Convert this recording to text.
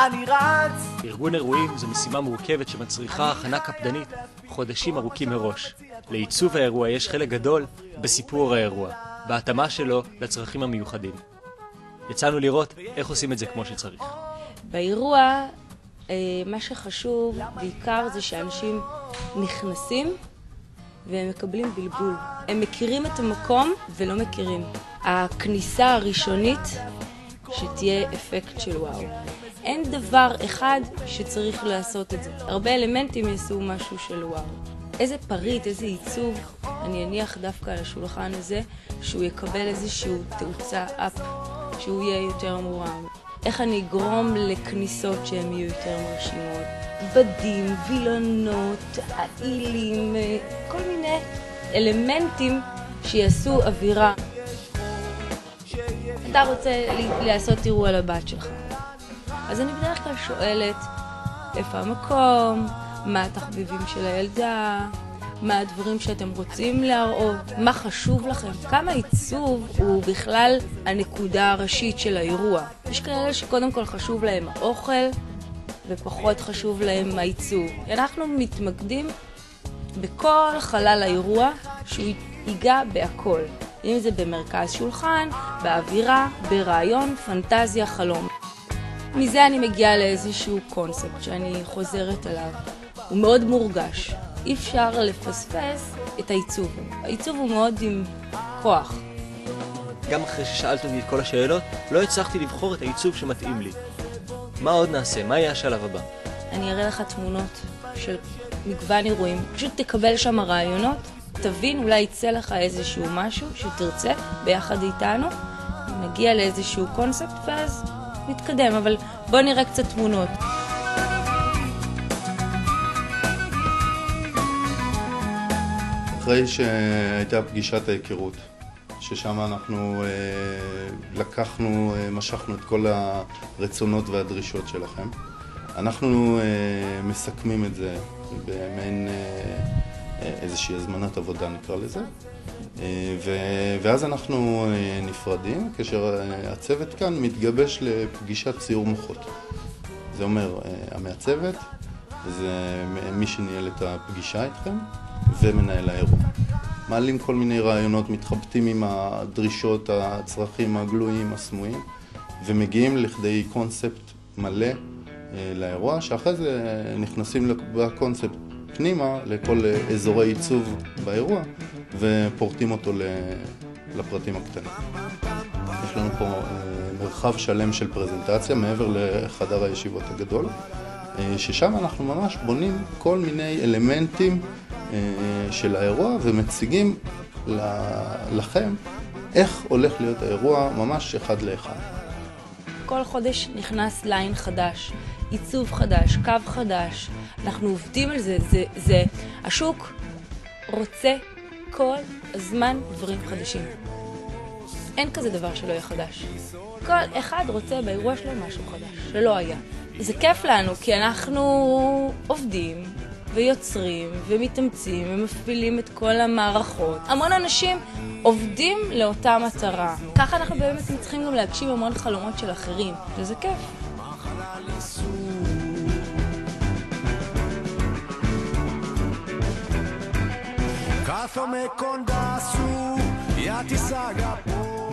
אני רץ. ארגון אירועים זו משימה מורכבת שמצריכה הכנה קפדנית חודשים ארוכים מראש. לעיצוב האירוע יש חלק גדול בסיפור האירוע, בהתאמה שלו לצרכים המיוחדים. יצאנו לראות איך עושים את זה כמו שצריך. באירוע מה שחשוב בעיקר זה שאנשים נכנסים והם מקבלים בלבול. הם מכירים את המקום ולא מכירים. הכניסה הראשונית שתהיה אפקט של וואו. אין דבר אחד שצריך לעשות את זה. הרבה אלמנטים יעשו משהו של וואו. איזה פריט, איזה עיצוב, אני אניח דווקא על השולחן הזה, שהוא יקבל איזשהו תאוצה אפ, שהוא יהיה יותר מורם. איך אני אגרום לכניסות שהן יהיו יותר מרשימות. בדים, וילונות, העילים, כל מיני אלמנטים שיעשו אווירה. אתה רוצה לעשות אירוע לבת שלך. אז אני בדרך כלל שואלת איפה המקום, מה התחביבים של הילדה, מה הדברים שאתם רוצים להראות, מה חשוב לכם, כמה עיצוב הוא בכלל הנקודה הראשית של האירוע. יש כאלה שקודם כל חשוב להם האוכל ופחות חשוב להם העיצוב. אנחנו מתמקדים בכל חלל האירוע שהוא ייגע בהכל. אם זה במרכז שולחן, באווירה, ברעיון, פנטזיה, חלום. מזה אני מגיעה לאיזשהו קונספט שאני חוזרת עליו. הוא מאוד מורגש. אי אפשר לפספס את העיצוב. העיצוב הוא מאוד עם כוח. גם אחרי ששאלת אותי את כל השאלות, לא הצלחתי לבחור את העיצוב שמתאים לי. מה עוד נעשה? מה יהיה השלב הבא? אני אראה לך תמונות של מגוון אירועים. פשוט תקבל שם רעיונות, תבין, אולי יצא לך איזשהו משהו שתרצה ביחד איתנו. נגיע לאיזשהו קונספט ואז נתקדם, אבל בוא נראה קצת תמונות. אחרי שהייתה פגישת ההיכרות, ששם אנחנו משכנו את כל הרצונות והדרישות שלכם, אנחנו מסכמים את זה במין איזושהי הזמנת עבודה נקרא לזה, ואז אנחנו נפרדים כאשר הצוות כאן מתגבש לפגישת ציור מוחות. זה אומר המעצבת, זה מי שניהל את הפגישה איתכם ומנהל האירוע. מעלים כל מיני רעיונות, מתחבטים עם הדרישות, הצרכים הגלויים, הסמויים, ומגיעים לכדי קונספט מלא לאירוע, שאחרי זה נכנסים בקונספט פנימה לכל אזורי עיצוב באירוע, ופורטים אותו לפרטים הקטנים. יש לנו פה מרחב שלם של פרזנטציה מעבר לחדר הישיבות הגדול, ששם אנחנו ממש בונים כל מיני אלמנטים של האירוע ומציגים לכם איך הולך להיות האירוע ממש אחד לאחד. כל חודש נכנס ליין חדש, עיצוב חדש, קו חדש. אנחנו עובדים על זה. השוק רוצה כל הזמן דברים חדשים. אין כזה דבר שלא יהיה חדש. כל אחד רוצה באירוע שלו משהו חדש, שלא היה. זה כיף לנו כי אנחנו עובדים ויוצרים ומתאמצים ומפעילים את כל המערכות. המון אנשים עובדים לאותה מטרה. ככה אנחנו באמת צריכים גם להגשים המון חלומות של אחרים, וזה כיף. Κάθε με κοντά σου, γιατί σ' αγαπώ.